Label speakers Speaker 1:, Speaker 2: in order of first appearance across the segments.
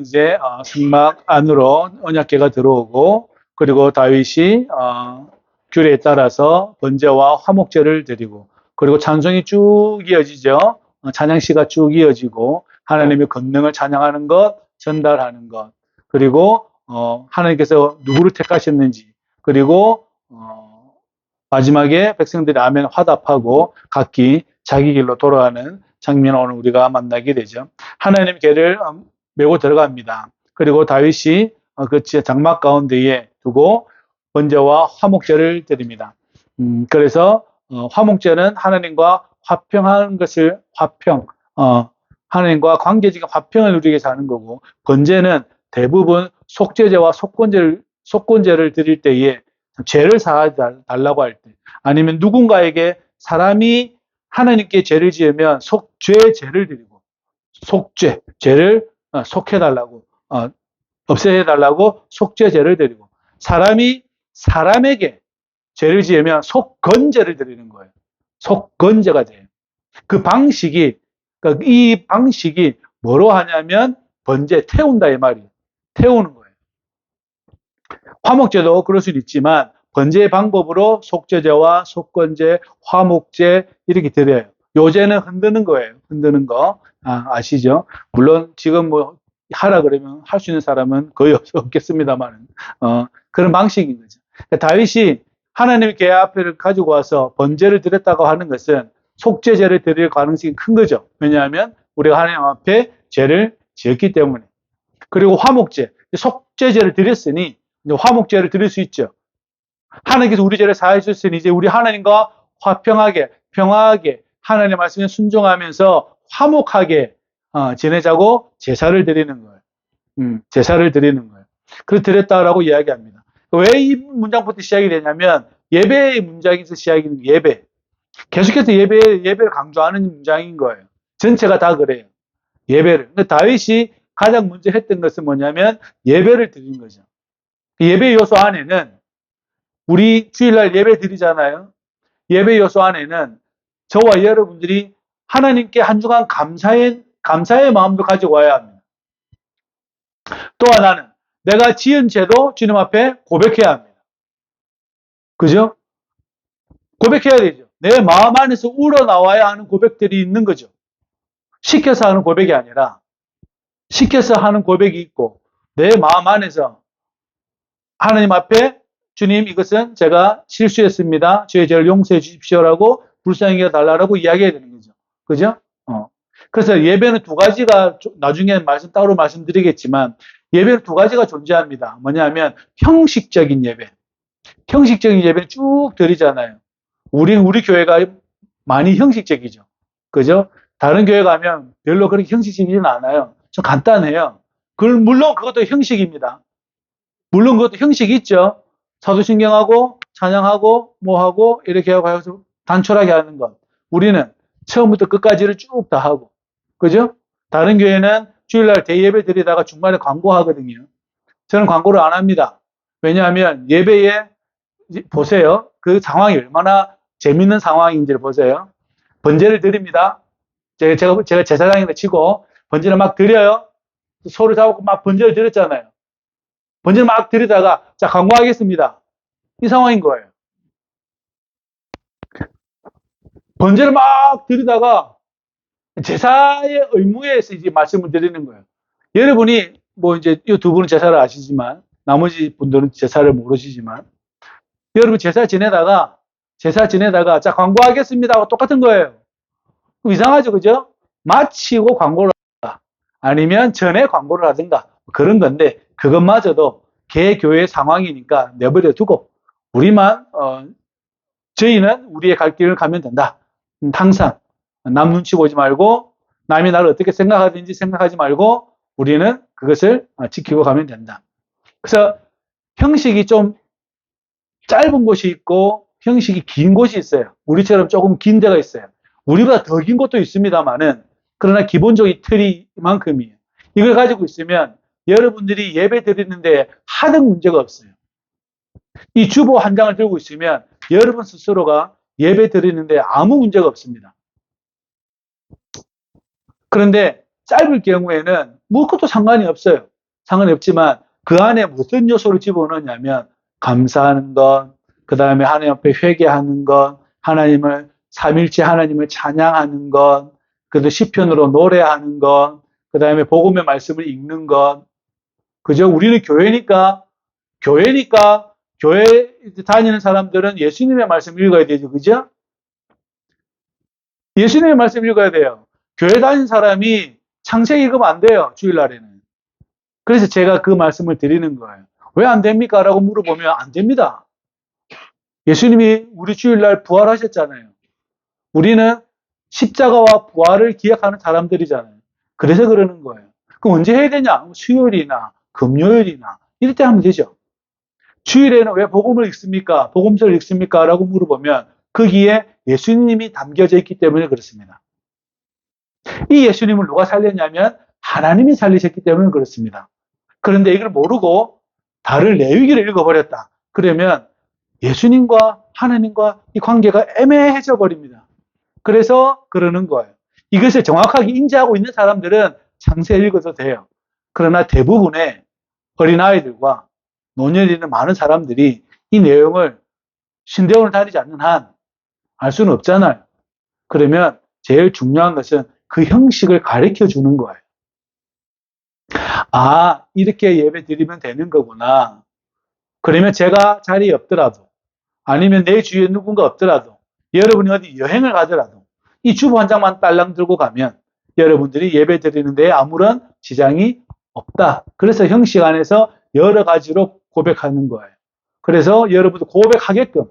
Speaker 1: 이제 성막 안으로 언약궤가 들어오고, 그리고 다윗이 규례에 따라서 번제와 화목제를 드리고, 그리고 찬송이 쭉 이어지죠. 찬양시가 쭉 이어지고, 하나님의 권능을 찬양하는 것, 전달하는 것, 그리고 하나님께서 누구를 택하셨는지, 그리고 마지막에 백성들이 아멘 화답하고 각기 자기 길로 돌아가는 장면을 오늘 우리가 만나게 되죠. 하나님 궤를 메고 들어갑니다. 그리고 다윗이 그 장막 가운데에 두고 번제와 화목제를 드립니다. 그래서 화목제는 하나님과 화평하는 것을 하나님과 관계적인 화평을 누리게 위해서 하는 거고, 번제는 대부분 속죄제와 속건제를 드릴 때에 죄를 사하달라고 할 때, 아니면 누군가에게 사람이 하나님께 죄를 지으면 죄를 드리고, 죄를 속해달라고, 없애달라고 속죄제를 드리고, 사람이 사람에게 죄를 지으면 속건제를 드리는 거예요. 속건제가 돼요. 그 방식이, 그러니까 이 방식이 뭐로 하냐면 번제, 태운다 이 말이에요. 태우는 거예요. 화목제도 그럴 수는 있지만 번제의 방법으로 속죄제와 속건제, 화목제 이렇게 드려요. 요제는 흔드는 거예요. 흔드는 거 아시죠? 물론 지금 뭐 하라 그러면 할 수 있는 사람은 거의 없겠습니다만 그런 방식인 거죠. 그러니까 다윗이 하나님의 궤 앞에를 가지고 와서 번제를 드렸다고 하는 것은 속죄제를 드릴 가능성이 큰 거죠. 왜냐하면 우리가 하나님 앞에 죄를 지었기 때문에. 그리고 화목제, 속죄제를 드렸으니 화목제를 드릴 수 있죠. 하나님께서 우리 죄를 사해 주셨으니 이제 우리 하나님과 화평하게, 평화하게 하나님의 말씀에 순종하면서 화목하게 지내자고 제사를 드리는 거예요. 제사를 드리는 거예요. 그래서 드렸다라고 이야기합니다. 왜 이 문장부터 시작이 되냐면 예배의 문장에서 시작이 되는 예배. 계속해서 예배를 강조하는 문장인 거예요. 전체가 다 그래요. 예배를. 근데 다윗이 가장 먼저 했던 것은 뭐냐면 예배를 드린 거죠. 예배 요소 안에는 우리 주일날 예배 드리잖아요. 예배 요소 안에는 저와 여러분들이 하나님께 한 주간 감사의 마음도 가지고 와야 합니다. 또 하나는 내가 지은 죄도 주님 앞에 고백해야 합니다. 그죠? 고백해야 되죠. 내 마음 안에서 우러나와야 하는 고백들이 있는 거죠. 시켜서 하는 고백이 아니라 시켜서 하는 고백이 있고 내 마음 안에서 하나님 앞에 주님 이것은 제가 실수했습니다. 저의 죄를 용서해 주십시오라고 불쌍히 여달라고 이야기해야 되는 거죠. 그죠? 그래서 예배는 두 가지가 나중에 따로 말씀드리겠지만 예배는 두 가지가 존재합니다. 뭐냐면 형식적인 예배. 형식적인 예배는 쭉 드리잖아요. 우리 교회가 많이 형식적이죠. 그죠? 다른 교회 가면 별로 그렇게 형식적이지는 않아요. 좀 간단해요. 물론 그것도 형식입니다. 물론 그것도 형식이 있죠. 사도신경하고 찬양하고 뭐하고 이렇게 하고 해서 단촐하게 하는 것. 우리는 처음부터 끝까지를 쭉 다 하고. 그죠? 다른 교회는 주일날 대예배 드리다가 중간에 광고하거든요. 저는 광고를 안 합니다. 왜냐하면 예배에 보세요. 그 상황이 얼마나 재밌는 상황인지를 보세요. 번제를 드립니다. 제가 제사장이라 치고 번제를 막 드려요. 소를 잡고 막 번제를 드렸잖아요. 번제를 막 드리다가 자 광고하겠습니다. 이 상황인 거예요. 번제를 막 드리다가 제사의 의무에서 이제 말씀을 드리는 거예요. 여러분이 뭐 이제 이 두 분은 제사를 아시지만 나머지 분들은 제사를 모르시지만 여러분 제사 지내다가 자 광고하겠습니다 하고 똑같은 거예요. 이상하죠, 그죠? 마치고 광고를 하든가 아니면 전에 광고를 하든가 그런 건데 그것마저도 개교회 상황이니까 내버려 두고 우리만 저희는 우리의 갈 길을 가면 된다. 항상 남 눈치 보지 말고 남이 나를 어떻게 생각하든지 생각하지 말고 우리는 그것을 지키고 가면 된다. 그래서 형식이 좀 짧은 곳이 있고 형식이 긴 곳이 있어요. 우리처럼 조금 긴 데가 있어요. 우리보다 더 긴 곳도 있습니다만은 그러나 기본적인 틀이만큼이에요. 이걸 가지고 있으면 여러분들이 예배 드리는데 하등 문제가 없어요. 이 주보 한 장을 들고 있으면 여러분 스스로가 예배 드리는데 아무 문제가 없습니다. 그런데 짧을 경우에는 뭐 그것도 상관이 없어요. 상관이 없지만 그 안에 무슨 요소를 집어넣냐면 감사하는 것, 그 다음에 하나님 앞에 회개하는 것, 하나님을 삼일째 하나님을 찬양하는 것, 그래도 시편으로 노래하는 것, 그 다음에 복음의 말씀을 읽는 것. 그죠? 우리는 교회니까 교회 다니는 사람들은 예수님의 말씀 읽어야 되죠. 그죠? 예수님의 말씀 읽어야 돼요. 교회 다니는 사람이 창세기 읽으면 안 돼요. 주일날에는. 그래서 제가 그 말씀을 드리는 거예요. 왜 안 됩니까? 라고 물어보면 안 됩니다. 예수님이 우리 주일날 부활하셨잖아요. 우리는 십자가와 부활을 기억하는 사람들이잖아요. 그래서 그러는 거예요. 그럼 언제 해야 되냐? 수요일이나 금요일이나 이럴 때 하면 되죠. 주일에는 왜 복음을 읽습니까? 복음서를 읽습니까? 라고 물어보면 거기에 예수님이 담겨져 있기 때문에 그렇습니다. 이 예수님을 누가 살렸냐면 하나님이 살리셨기 때문에 그렇습니다. 그런데 이걸 모르고 다른 레위기를 읽어버렸다. 그러면 예수님과 하나님과 이 관계가 애매해져 버립니다. 그래서 그러는 거예요. 이것을 정확하게 인지하고 있는 사람들은 창세기 읽어도 돼요. 그러나 대부분의 어린아이들과 노년이 있는 많은 사람들이 이 내용을 신대원을 다니지 않는 한 알 수는 없잖아요. 그러면 제일 중요한 것은 그 형식을 가르쳐 주는 거예요. 아, 이렇게 예배 드리면 되는 거구나. 그러면 제가 자리에 없더라도, 아니면 내 주위에 누군가 없더라도, 여러분이 어디 여행을 가더라도, 이 주보 한 장만 딸랑 들고 가면 여러분들이 예배 드리는데 아무런 지장이 없다. 그래서 형식 안에서 여러 가지로 고백하는 거예요. 그래서 여러분도 고백하게끔,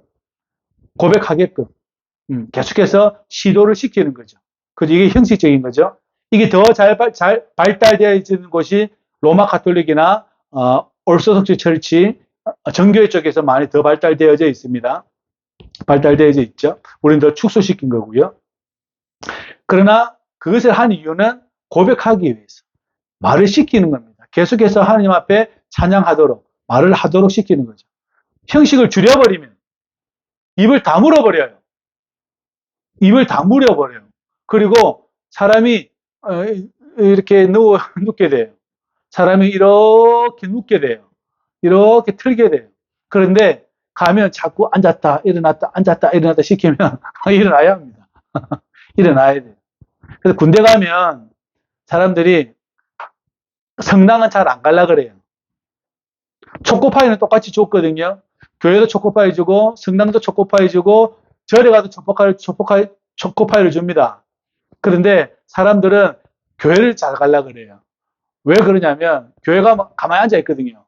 Speaker 1: 계속해서 시도를 시키는 거죠. 그죠? 이게 형식적인 거죠. 이게 더 잘 발달되어 있는 곳이 로마 가톨릭이나 orthodox 철치, 정교회 쪽에서 많이 더 발달되어져 있습니다. 발달되어져 있죠. 우리는 더 축소시킨 거고요. 그러나 그것을 한 이유는 고백하기 위해서 말을 시키는 겁니다. 계속해서 하나님 앞에 찬양하도록 말을 하도록 시키는 거죠. 형식을 줄여버리면 입을 다 물어버려요. 입을 다 물어버려요. 그리고 사람이 이렇게 눕게 돼요. 사람이 이렇게 눕게 돼요. 이렇게 틀게 돼요. 그런데 가면 자꾸 앉았다 일어났다 앉았다 일어났다 시키면 일어나야 합니다. 일어나야 돼요. 그래서 군대 가면 사람들이 성당은 잘 안 갈라 그래요. 초코파이는 똑같이 줬거든요. 교회도 초코파이 주고 성당도 초코파이 주고 절에 가도 초코파이를 줍니다. 그런데 사람들은 교회를 잘 갈라 그래요. 왜 그러냐면 교회가 가만히 앉아 있거든요.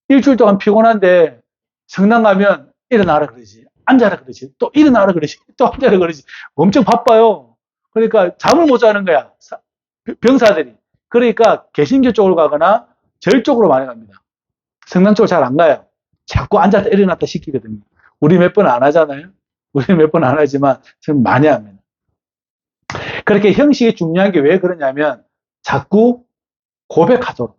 Speaker 1: 일주일 동안 피곤한데 성당 가면 일어나라 그러지. 앉아라 그러지. 또 일어나라 그러지. 또 앉아라 그러지. 엄청 바빠요. 그러니까 잠을 못 자는 거야. 병사들이. 그러니까 개신교 쪽으로 가거나 절 쪽으로 많이 갑니다. 성당 쪽으로 잘 안 가요. 자꾸 앉았다 일어났다 시키거든요. 우리 몇 번 안 하잖아요. 우리 몇 번 안 하지만 좀 많이 합니다. 그렇게 형식이 중요한 게 왜 그러냐면 자꾸 고백하도록.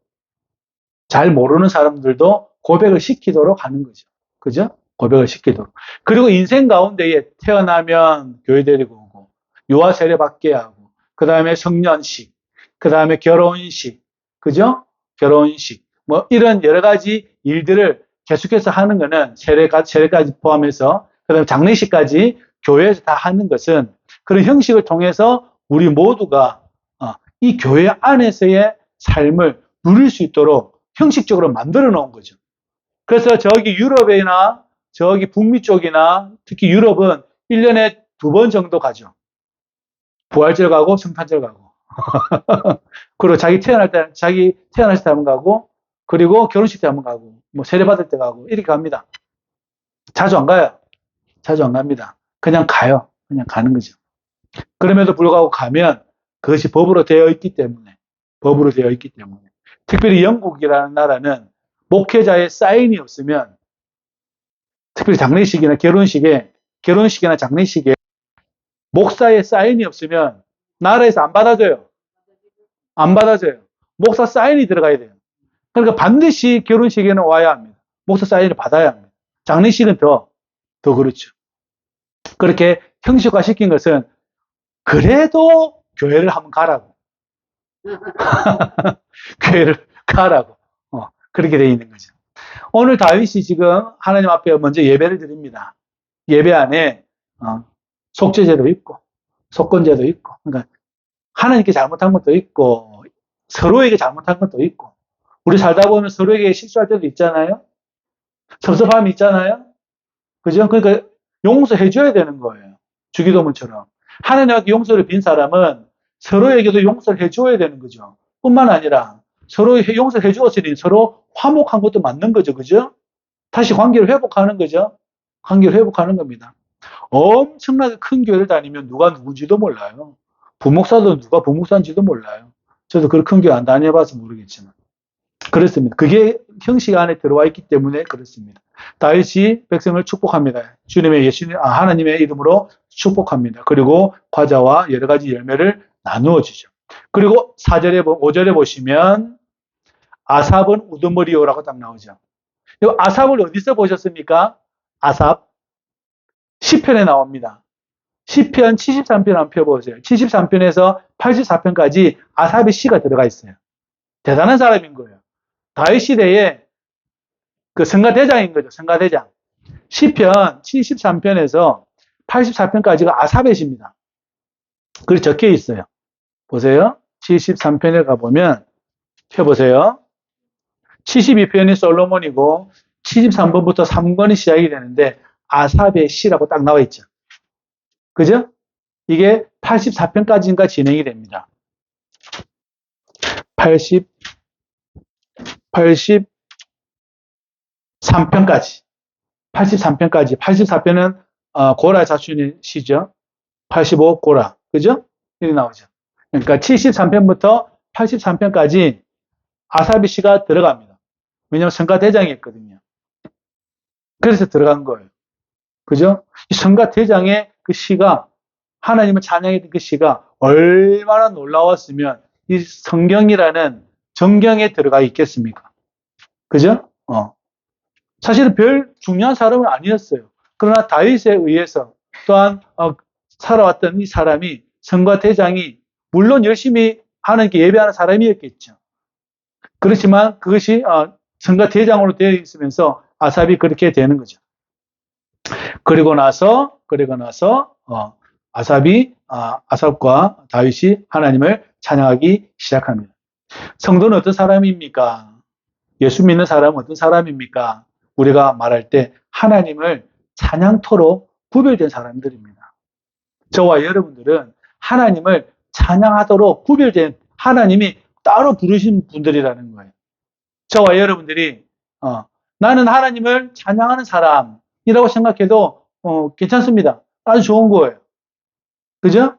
Speaker 1: 잘 모르는 사람들도 고백을 시키도록 하는 거죠. 그죠? 고백을 시키도록. 그리고 인생 가운데에 태어나면 교회 데리고 오고, 유아 세례 받게 하고, 그 다음에 성년식, 그 다음에 결혼식, 그죠? 결혼식. 뭐 이런 여러 가지 일들을 계속해서 하는 거는 세례까지 포함해서, 그 다음에 장례식까지 교회에서 다 하는 것은 그런 형식을 통해서 우리 모두가 이 교회 안에서의 삶을 누릴 수 있도록 형식적으로 만들어 놓은 거죠. 그래서 저기 유럽이나 저기 북미 쪽이나 특히 유럽은 1년에 2번 정도 가죠. 부활절 가고 성탄절 가고. 그리고 자기 태어났을 때 한번 가고, 그리고 결혼식 때 한번 가고, 뭐 세례 받을 때 가고 이렇게 갑니다. 자주 안 가요. 자주 안 갑니다. 그냥 가요. 그냥 가는 거죠. 그럼에도 불구하고 가면 그것이 법으로 되어 있기 때문에 특별히 영국이라는 나라는 목회자의 사인이 없으면, 특별히 장례식이나 결혼식이나 장례식에 목사의 사인이 없으면 나라에서 안 받아줘요. 안 받아줘요. 목사 사인이 들어가야 돼요. 그러니까 반드시 결혼식에는 와야 합니다. 목사 사인을 받아야 합니다. 장례식은 더 그렇죠. 그렇게 형식화 시킨 것은 그래도 교회를 한번 가라고. 교회를 가라고. 그렇게 돼 있는 거죠. 오늘 다윗이 지금 하나님 앞에 먼저 예배를 드립니다. 예배 안에 속죄제도 있고 속건제도 있고, 그러니까 하나님께 잘못한 것도 있고 서로에게 잘못한 것도 있고, 우리 살다 보면 서로에게 실수할 때도 있잖아요. 섭섭함이 있잖아요. 그죠? 그러니까 용서해 줘야 되는 거예요. 주기도문처럼. 하나님께 용서를 빈 사람은 서로에게도 용서를 해 줘야 되는 거죠. 뿐만 아니라 서로 용서해 주었으니 서로 화목한 것도 맞는 거죠. 그죠? 다시 관계를 회복하는 거죠. 관계를 회복하는 겁니다. 엄청나게 큰 교회를 다니면 누가 누군지도 몰라요. 부목사도 누가 부목사인지도 몰라요. 저도 그런 큰 교회 안 다녀봐서 모르겠지만. 그렇습니다. 그게 형식 안에 들어와 있기 때문에 그렇습니다. 다윗이 백성을 축복합니다. 하나님의 이름으로 축복합니다. 그리고 과자와 여러 가지 열매를 나누어 주죠. 그리고 5절에 보시면 아삽은 우두머리요라고 딱 나오죠. 아삽을 어디서 보셨습니까? 아삽 시편에 나옵니다. 시편 73편 한번 펴보세요. 73편에서 84편까지 아삽의 시가 들어가 있어요. 대단한 사람인 거예요. 다윗 시대에 그 성가대장인 거죠. 성가대장. 시편 73편에서 84편까지가 아삽의 시입니다. 그렇게 적혀 있어요. 보세요. 73편에 가보면 펴보세요. 72편이 솔로몬이고 73번부터 3권이 시작이 되는데 아삽의 시라고 딱 나와 있죠. 그죠? 이게 84편까지인가 진행이 됩니다. 83편까지. 83편까지. 84편은 고라 자춘의 시죠. 85 고라. 그죠? 이렇게 나오죠. 그러니까 73편부터 83편까지 아사비 시가 들어갑니다. 왜냐하면 성가대장이었거든요. 그래서 들어간 거예요. 그죠? 이 성가대장의 그 시가, 하나님을 찬양했던 그 시가 얼마나 놀라웠으면 이 성경이라는 정경에 들어가 있겠습니까? 그죠? 사실은 별 중요한 사람은 아니었어요. 그러나 다윗에 의해서 또한 살아왔던 이 사람이 성가대장이 물론 열심히 하나님께 예배하는 사람이었겠죠. 그렇지만 그것이 성가대장으로 되어 있으면서 아삽이 그렇게 되는 거죠. 그리고 나서 아삽과 다윗이 하나님을 찬양하기 시작합니다. 성도는 어떤 사람입니까? 예수 믿는 사람은 어떤 사람입니까? 우리가 말할 때 하나님을 찬양토로 구별된 사람들입니다. 저와 여러분들은 하나님을 찬양하도록 구별된, 하나님이 따로 부르신 분들이라는 거예요. 저와 여러분들이 나는 하나님을 찬양하는 사람이라고 생각해도 괜찮습니다. 아주 좋은 거예요. 그죠?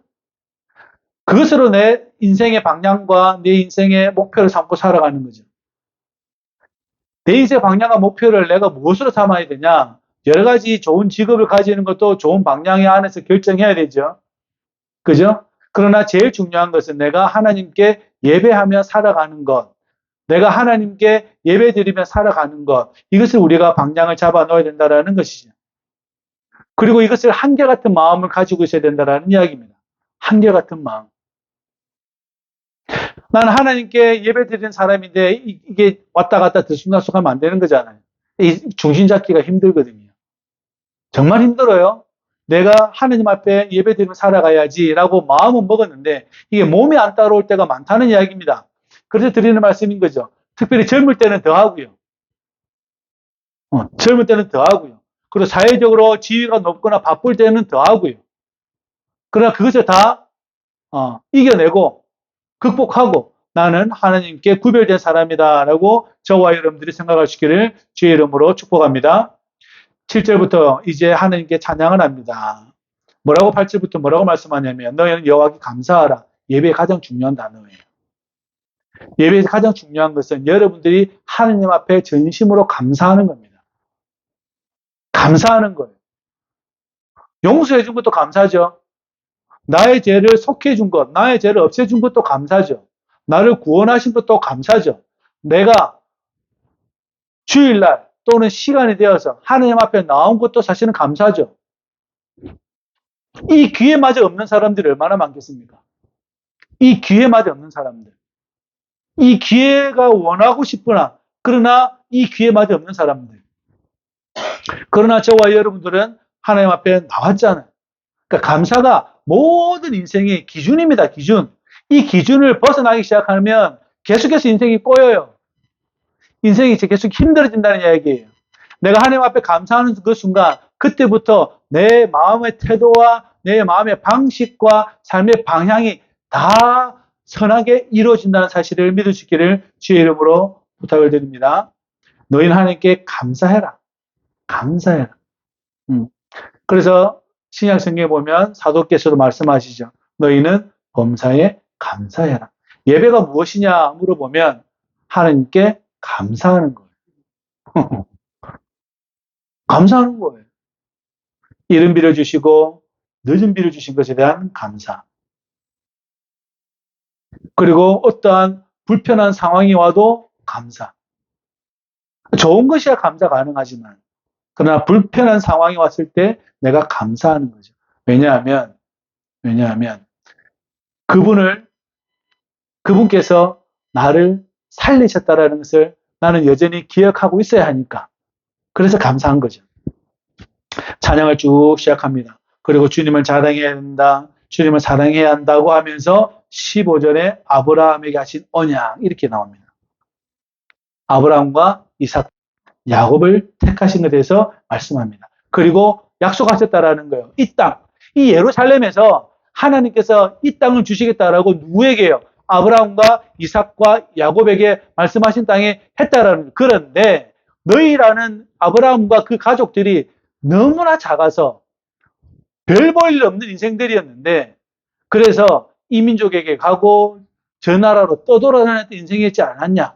Speaker 1: 그것으로 내 인생의 방향과 내 인생의 목표를 삼고 살아가는 거죠. 내 인생의 방향과 목표를 내가 무엇으로 삼아야 되냐? 여러 가지 좋은 직업을 가지는 것도 좋은 방향에 안에서 결정해야 되죠. 그죠? 그러나 제일 중요한 것은 내가 하나님께 예배하며 살아가는 것, 내가 하나님께 예배드리며 살아가는 것, 이것을 우리가 방향을 잡아 놓아야 된다는 것이죠. 그리고 이것을 한결같은 마음을 가지고 있어야 된다는 이야기입니다. 한결같은 마음. 나는 하나님께 예배드리는 사람인데 이게 왔다 갔다 들쑥날쑥하면 안 되는 거잖아요. 이 중심 잡기가 힘들거든요. 정말 힘들어요. 내가 하나님 앞에 예배드리며 살아가야지라고 마음은 먹었는데 이게 몸이 안 따라올 때가 많다는 이야기입니다. 그래서 드리는 말씀인 거죠. 특별히 젊을 때는 더 하고요. 젊을 때는 더 하고요. 그리고 사회적으로 지위가 높거나 바쁠 때는 더 하고요. 그러나 그것을 다 이겨내고 극복하고 나는 하나님께 구별된 사람이다라고 저와 여러분들이 생각할 수 있기를 주의 이름으로 축복합니다. 7절부터 이제 하나님께 찬양을 합니다. 8절부터 뭐라고 말씀하냐면 너희는 여호와께 감사하라. 예배의 가장 중요한 단어예요. 예배에서 가장 중요한 것은 여러분들이 하나님 앞에 전심으로 감사하는 겁니다. 감사하는 거예요. 용서해 준 것도 감사죠. 나의 죄를 속해 준 것, 나의 죄를 없애 준 것도 감사죠. 나를 구원하신 것도 감사죠. 내가 주일날 또는 시간이 되어서 하나님 앞에 나온 것도 사실은 감사죠. 이 기회마저 없는 사람들이 얼마나 많겠습니까? 이 기회마저 없는 사람들. 이 기회가 원하고 싶으나 그러나 이 기회마저 없는 사람들. 그러나 저와 여러분들은 하나님 앞에 나왔잖아요. 그러니까 감사가 모든 인생의 기준입니다. 기준. 이 기준을 벗어나기 시작하면 계속해서 인생이 꼬여요. 인생이 계속 힘들어진다는 이야기예요. 내가 하나님 앞에 감사하는 그 순간 그때부터 내 마음의 태도와 내 마음의 방식과 삶의 방향이 다 선하게 이루어진다는 사실을 믿을 수 있기를 주의 이름으로 부탁을 드립니다. 너희는 하나님께 감사해라. 감사해라. 그래서 신약 성경에 보면 사도께서도 말씀하시죠. 너희는 범사에 감사해라. 예배가 무엇이냐 물어보면 하나님께 감사하는 거예요. 감사하는 거예요. 이른 비를 주시고 늦은 비를 주신 것에 대한 감사. 그리고 어떠한 불편한 상황이 와도 감사. 좋은 것이야 감사 가능하지만 그러나 불편한 상황이 왔을 때 내가 감사하는 거죠. 왜냐하면 그분께서 나를 살리셨다라는 것을 나는 여전히 기억하고 있어야 하니까. 그래서 감사한 거죠. 찬양을 쭉 시작합니다. 그리고 주님을 자랑해야 된다. 주님을 사랑해야 한다고 하면서 15절에 아브라함에게 하신 언약 이렇게 나옵니다. 아브라함과 이삭, 야곱을 택하신 것에 대해서 말씀합니다. 그리고 약속하셨다라는 거예요. 이 땅, 이 예루살렘에서 하나님께서 이 땅을 주시겠다라고 누구에게요? 아브라함과 이삭과 야곱에게 말씀하신 땅에 했다라는 거예요. 그런데 너희라는 아브라함과 그 가족들이 너무나 작아서 별 볼 일 없는 인생들이었는데 그래서 이민족에게 가고 저 나라로 떠돌아다녔던 인생이었지 않았냐?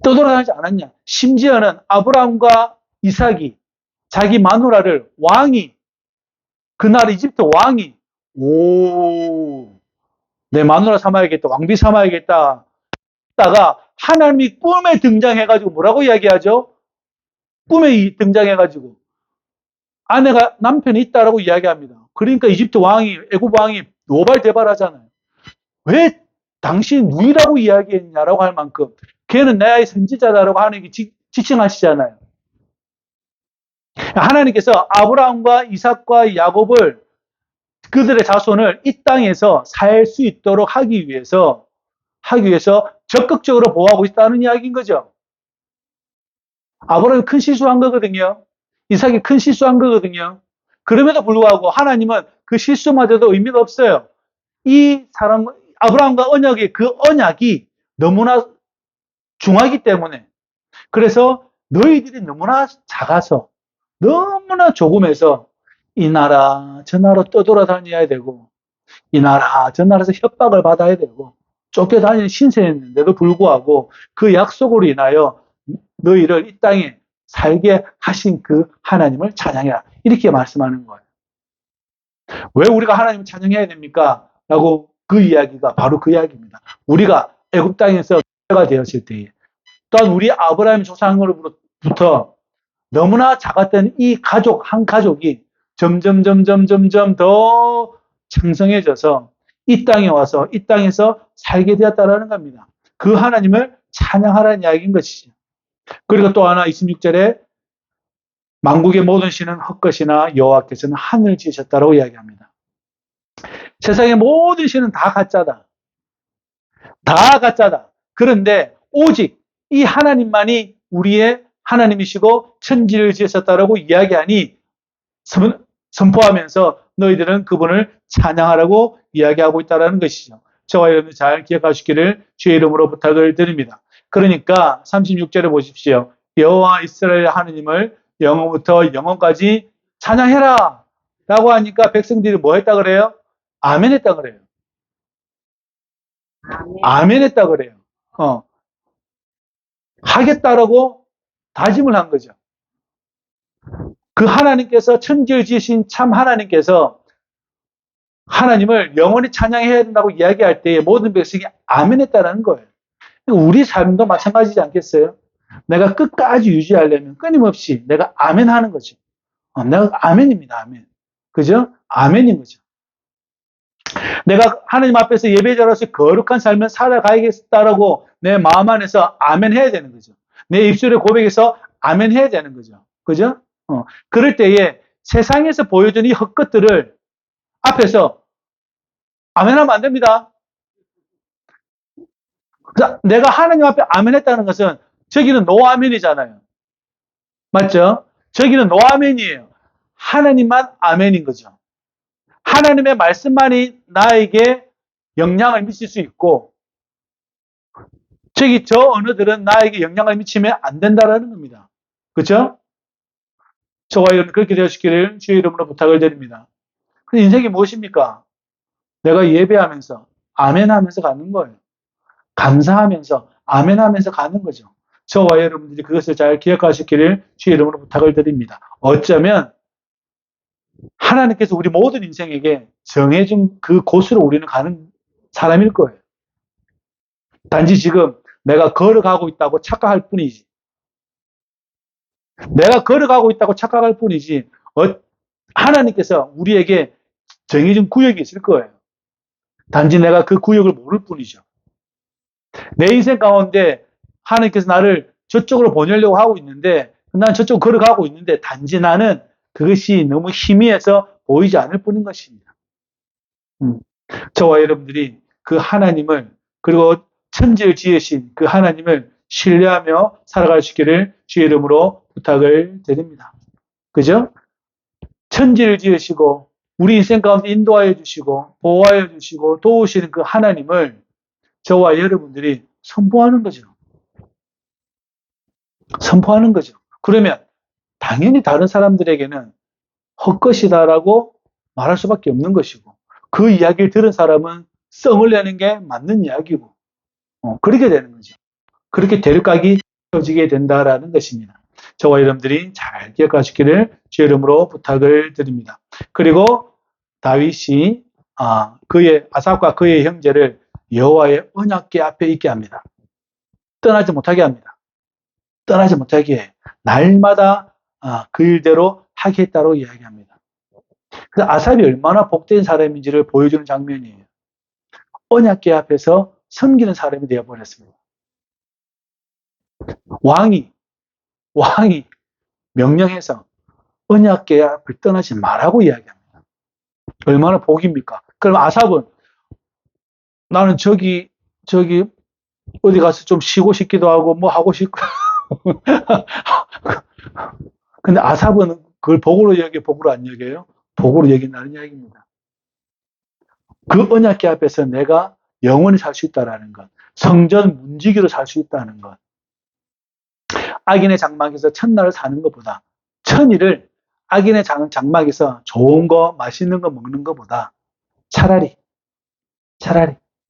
Speaker 1: 떠돌아다니지 않았냐? 심지어는 아브라함과 이삭이 자기 마누라를 왕이 그날 이집트 왕이 내 마누라 삼아야겠다. 왕비 삼아야겠다. 다가 하나님이 꿈에 등장해가지고 뭐라고 이야기하죠? 꿈에 등장해가지고 아내가 남편이 있다라고 이야기합니다. 그러니까 이집트 왕이 애굽 왕이 노발대발하잖아요. 왜 당신 누이라고 이야기했냐라고 할 만큼 걔는 내 선지자다라고 하나님이 지칭하시잖아요. 하나님께서 아브라함과 이삭과 야곱을 그들의 자손을 이 땅에서 살 수 있도록 하기 위해서 적극적으로 보호하고 있다는 이야기인 거죠. 아브라함이 큰 실수한 거거든요. 이삭이 큰 실수한 거거든요. 그럼에도 불구하고 하나님은 그 실수마저도 의미가 없어요. 아브라함과 언약의 그 언약이 너무나 중하기 때문에 그래서 너희들이 너무나 작아서 너무나 조금해서 이 나라 저 나라 떠돌아다녀야 되고 이 나라 저 나라에서 협박을 받아야 되고 쫓겨다니는 신세였는데도 불구하고 그 약속으로 인하여 너희를 이 땅에 살게 하신 그 하나님을 찬양해라. 이렇게 말씀하는 거예요. 왜 우리가 하나님을 찬양해야 됩니까? 라고 그 이야기가 바로 그 이야기입니다. 우리가 애굽 땅에서 가 되었을 때에 또한 우리 아브라함 조상으로부터 너무나 작았던 이 가족 한 가족이 점점 더 창성해져서 이 땅에 와서 이 땅에서 살게 되었다라는 겁니다. 그 하나님을 찬양하라는 이야기인 것이죠. 그리고 또 하나 26절에 만국의 모든 신은 헛것이나 여호와께서는 하늘을 지으셨다라고 이야기합니다. 세상의 모든 신은 다 가짜다. 다 가짜다. 그런데 오직 이 하나님만이 우리의 하나님이시고 천지를 지으셨다라고 이야기하니 선포하면서 너희들은 그분을 찬양하라고 이야기하고 있다는 것이죠. 저와 여러분 잘 기억하시기를 주의 이름으로 부탁을 드립니다. 그러니까 36절에 보십시오. 여호와 이스라엘 하나님을 영원부터 영원까지 찬양해라 라고 하니까 백성들이 뭐 했다 그래요? 아멘 했다 그래요. 아멘 했다 그래요. 하겠다라고 다짐을 한 거죠. 그 하나님께서 천지를 지으신 참 하나님께서 하나님을 영원히 찬양해야 된다고 이야기할 때에 모든 백성이 아멘 했다는 거예요. 우리 삶도 마찬가지지 않겠어요? 내가 끝까지 유지하려면 끊임없이 내가 아멘 하는 거죠. 내가 아멘입니다. 아멘. 그죠? 아멘인 거죠. 내가 하나님 앞에서 예배자로서 거룩한 삶을 살아가야겠다라고 내 마음 안에서 아멘 해야 되는 거죠. 내 입술의 고백에서 아멘 해야 되는 거죠. 그죠? 그럴 때에 세상에서 보여주는 이 헛것들을 앞에서 아멘하면 안 됩니다. 내가 하나님 앞에 아멘 했다는 것은 저기는 노아멘이잖아요. 맞죠? 저기는 노아멘이에요. 하나님만 아멘인 거죠. 하나님의 말씀만이 나에게 영향을 미칠 수 있고 저기 저 언어들은 나에게 영향을 미치면 안 된다라는 겁니다. 그렇죠? 저와 여러분 그렇게 되시기를 주의 이름으로 부탁을 드립니다. 인생이 무엇입니까? 내가 예배하면서 아멘하면서 가는 거예요. 감사하면서 아멘하면서 가는 거죠. 저와 여러분들이 그것을 잘 기억하시기를 주의 이름으로 부탁을 드립니다. 어쩌면 하나님께서 우리 모든 인생에게 정해준 그 곳으로 우리는 가는 사람일 거예요. 단지 지금 내가 걸어가고 있다고 착각할 뿐이지. 내가 걸어가고 있다고 착각할 뿐이지 하나님께서 우리에게 정해진 구역이 있을 거예요. 단지 내가 그 구역을 모를 뿐이죠. 내 인생 가운데 하나님께서 나를 저쪽으로 보내려고 하고 있는데 난 저쪽으로 걸어가고 있는데 단지 나는 그것이 너무 희미해서 보이지 않을 뿐인 것입니다. 저와 여러분들이 그 하나님을 그리고 천지를 지으신 그 하나님을 신뢰하며 살아갈 수 있기를 주의 이름으로 부탁을 드립니다. 그죠? 천지를 지으시고 우리 인생 가운데 인도하여 주시고 보호하여 주시고 도우시는 그 하나님을 저와 여러분들이 선포하는 거죠. 선포하는 거죠. 그러면 당연히 다른 사람들에게는 헛것이다라고 말할 수밖에 없는 것이고 그 이야기를 들은 사람은 썽을 내는 게 맞는 이야기고 그렇게 되는 거죠. 그렇게 대립각이 세워지게 된다라는 것입니다. 저와 여러분들이 잘 기억하시기를 주의 이름으로 부탁을 드립니다. 그리고 다윗이 그의 아삽과 그의 형제를 여호와의 언약궤 앞에 있게 합니다. 떠나지 못하게 합니다. 떠나지 못하게 해요. 날마다 그 일대로 하겠다고 이야기합니다. 그래서 아삽이 얼마나 복된 사람인지를 보여주는 장면이에요. 언약궤 앞에서 섬기는 사람이 되어버렸습니다. 왕이 명령해서 언약궤 앞을 떠나지 말라고 이야기합니다. 얼마나 복입니까? 그럼 아삽은 나는 저기 어디 가서 좀 쉬고 싶기도 하고 뭐 하고 싶고 근데 아삽은 그걸 복으로 여겨 복으로 안 여겨요? 복으로 여긴다는 이야기입니다. 그 언약궤 앞에서 내가 영원히 살 수 있다는 것, 성전 문지기로 살 수 있다는 것, 악인의 장막에서 천날을 사는 것보다 천일을 악인의 장막에서 좋은 거 맛있는 거 먹는 것보다 차라리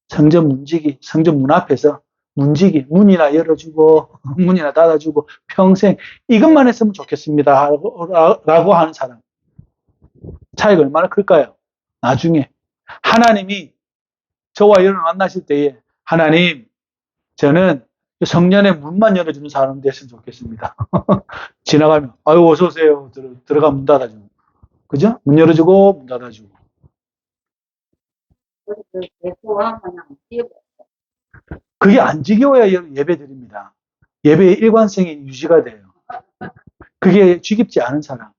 Speaker 1: 성전 문지기, 성전 문 앞에서 문지기, 문이나 열어주고 문이나 닫아주고 평생 이것만 했으면 좋겠습니다 라고 하는 사람, 차이가 얼마나 클까요? 나중에 하나님이 저와 여러분 만나실 때에 하나님 저는 성전의 문만 열어주는 사람 됐으면 좋겠습니다. 지나가면 아유 어서 오세요 들어가 문 닫아주고 그죠? 문 열어주고 문 닫아주고 그게 안 지겨워야 예배 드립니다. 예배의 일관성이 유지가 돼요. 그게 지겹지 않은 사람.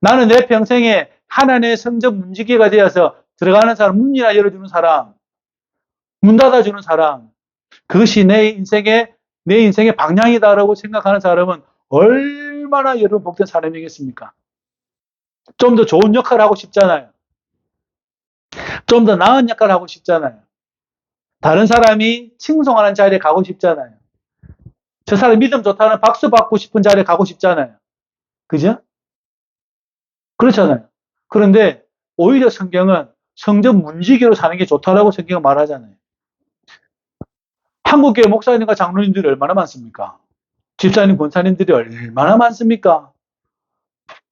Speaker 1: 나는 내 평생에 하나님의 성전 문지기가 되어서 들어가는 사람, 문이나 열어주는 사람, 문 닫아주는 사람, 그것이 내 인생의 방향이다라고 생각하는 사람은 얼마나 여러분 복된 사람이겠습니까? 좀 더 좋은 역할을 하고 싶잖아요. 좀 더 나은 역할을 하고 싶잖아요. 다른 사람이 칭송하는 자리에 가고 싶잖아요. 저 사람 믿음 좋다는 박수 받고 싶은 자리에 가고 싶잖아요. 그죠? 그렇잖아요. 그런데 오히려 성경은 성전 문지기로 사는 게 좋다라고 성경은 말하잖아요. 한국교회 목사님과 장로님들이 얼마나 많습니까? 집사님, 권사님들이 얼마나 많습니까?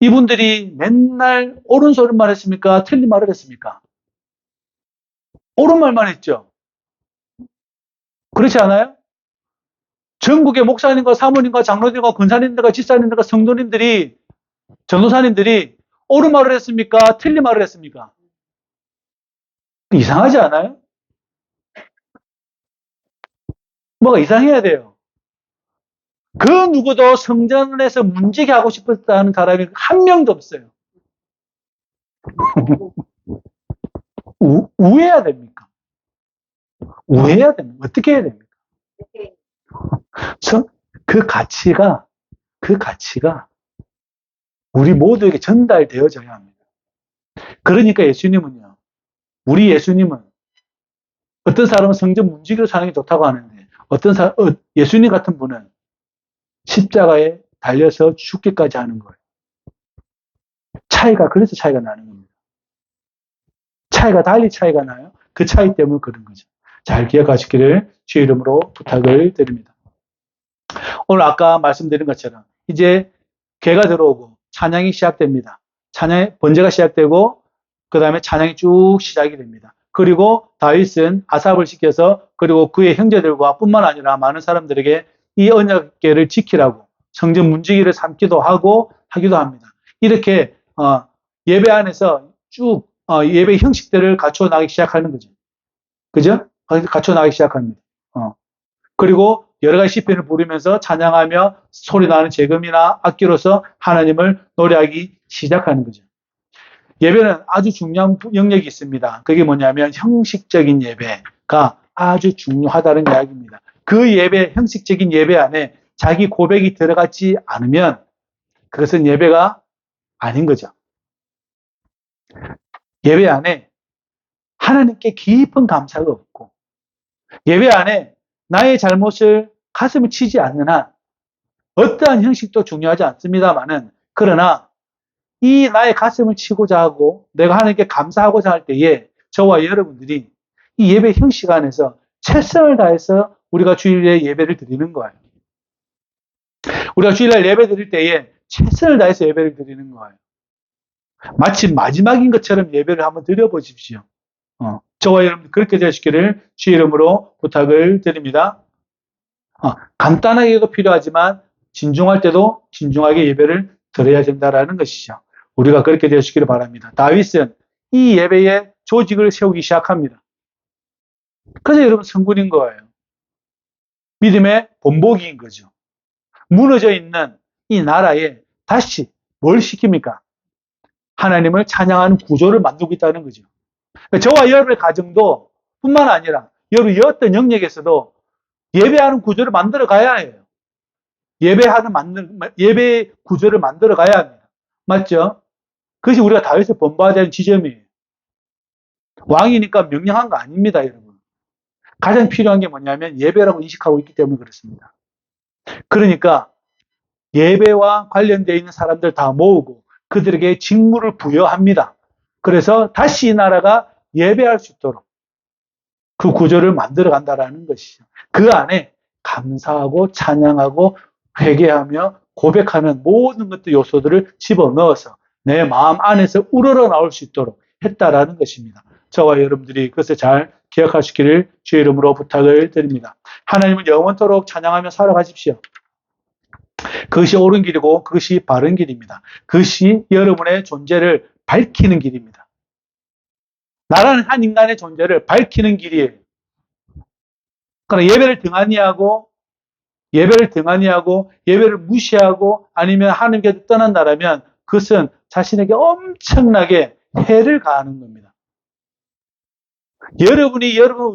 Speaker 1: 이분들이 맨날 옳은 소리만 했습니까? 틀린 말을 했습니까? 옳은 말만 했죠. 그렇지 않아요? 전국의 목사님과 사모님과 장로님과 권사님들과 집사님들과 성도님들이 전도사님들이 옳은 말을 했습니까? 틀린 말을 했습니까? 이상하지 않아요? 뭐가 이상해야 돼요. 그 누구도 성전에서 문지게 하고 싶었다는 사람이 한 명도 없어요. 우해야 됩니까? 우해야 됩니까? 어떻게 해야 됩니까? 그래서 그 가치가 우리 모두에게 전달되어져야 합니다. 그러니까 예수님은요, 우리 예수님은 어떤 사람은 성전 문지기로 사는 게 좋다고 하는데 예수님 같은 분은 십자가에 달려서 죽기까지 하는 거예요. 그래서 차이가 나는 겁니다. 달리 차이가 나요. 그 차이 때문에 그런 거죠. 잘 기억하시기를 주의 이름으로 부탁을 드립니다. 오늘 아까 말씀드린 것처럼 이제 개가 들어오고 찬양이 시작됩니다. 번제가 시작되고 그 다음에 찬양이 쭉 시작이 됩니다. 그리고 다윗은 아삽을 시켜서 그리고 그의 형제들과 뿐만 아니라 많은 사람들에게 이 언약궤를 지키라고 성전 문지기를 삼기도 하고 하기도 합니다. 이렇게 예배 안에서 쭉 예배 형식들을 갖춰 나가기 시작하는 거죠. 그죠? 갖춰 나가기 시작합니다. 그리고 여러 가지 시편을 부르면서 찬양하며 소리 나는 재금이나 악기로서 하나님을 노래하기 시작하는 거죠. 예배는 아주 중요한 영역이 있습니다. 그게 뭐냐면 형식적인 예배가 아주 중요하다는 이야기입니다. 그 형식적인 예배 안에 자기 고백이 들어가지 않으면 그것은 예배가 아닌 거죠. 예배 안에 하나님께 깊은 감사가 없고 예배 안에 나의 잘못을 가슴을 치지 않는 한 어떠한 형식도 중요하지 않습니다만은 그러나 이 나의 가슴을 치고자 하고 내가 하나님께 감사하고자 할 때에 저와 여러분들이 이 예배 형식 안에서 최선을 다해서 우리가 주일에 예배를 드리는 거예요. 우리가 주일날 예배 드릴 때에 최선을 다해서 예배를 드리는 거예요. 마치 마지막인 것처럼 예배를 한번 드려보십시오. 저와 여러분 그렇게 되시기를 주의 이름으로 부탁을 드립니다. 간단하게도 필요하지만 진중할 때도 진중하게 예배를 드려야 된다는 것이죠. 우리가 그렇게 되시기를 바랍니다. 다윗은 이 예배의 조직을 세우기 시작합니다. 그래서 여러분 성군인 거예요. 믿음의 본보기인 거죠. 무너져 있는 이 나라에 다시 뭘 시킵니까? 하나님을 찬양하는 구조를 만들고 있다는 거죠. 저와 여러분의 가정도 뿐만 아니라 여러분 어떤 영역에서도 예배하는 구조를 만들어 가야 해요. 예배 구조를 만들어 가야 합니다. 맞죠? 그것이 우리가 다윗을 본받아야 되는 지점이에요. 왕이니까 명령한 거 아닙니다, 여러분. 가장 필요한 게 뭐냐면 예배라고 인식하고 있기 때문에 그렇습니다. 그러니까 예배와 관련되어 있는 사람들 다 모으고 그들에게 직무를 부여합니다. 그래서 다시 이 나라가 예배할 수 있도록 그 구조를 만들어 간다는 것이죠. 그 안에 감사하고 찬양하고 회개하며 고백하는 모든 것들 요소들을 집어넣어서 내 마음 안에서 우러러 나올 수 있도록 했다라는 것입니다. 저와 여러분들이 그것을 잘 기억하시기를 주의 이름으로 부탁을 드립니다. 하나님은 영원토록 찬양하며 살아가십시오. 그것이 옳은 길이고 그것이 바른 길입니다. 그것이 여러분의 존재를 밝히는 길입니다. 나라는 한 인간의 존재를 밝히는 길이에요. 그러나 예배를 등한히 하고 예배를 무시하고 아니면 하나님께서 떠난다라면 그것은 자신에게 엄청나게 해를 가하는 겁니다.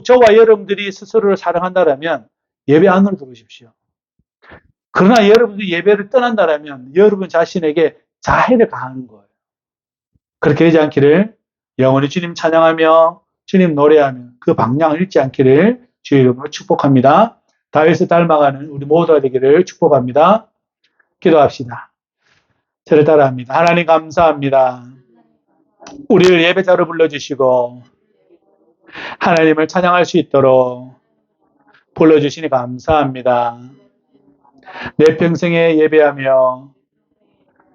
Speaker 1: 저와 여러분들이 스스로를 사랑한다라면 예배 안으로 들어오십시오. 그러나 여러분들이 예배를 떠난다라면 여러분 자신에게 자해를 가하는 거예요. 그렇게 되지 않기를 영원히 주님 찬양하며 주님 노래하며 그 방향을 잃지 않기를 주의 이름으로 축복합니다. 다윗을 닮아가는 우리 모두가 되기를 축복합니다. 기도합시다. 저를 따라합니다. 하나님 감사합니다. 우리를 예배자로 불러주시고 하나님을 찬양할 수 있도록 불러주시니 감사합니다. 내 평생에 예배하며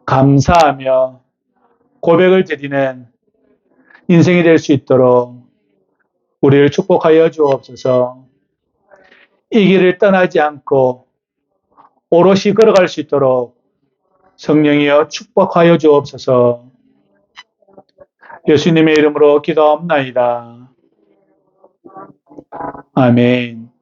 Speaker 1: 감사하며 고백을 드리는 인생이 될 수 있도록 우리를 축복하여 주옵소서. 이 길을 떠나지 않고 오롯이 걸어갈 수 있도록 성령이여 축복하여 주옵소서. 예수님의 이름으로 기도합나이다. 아멘.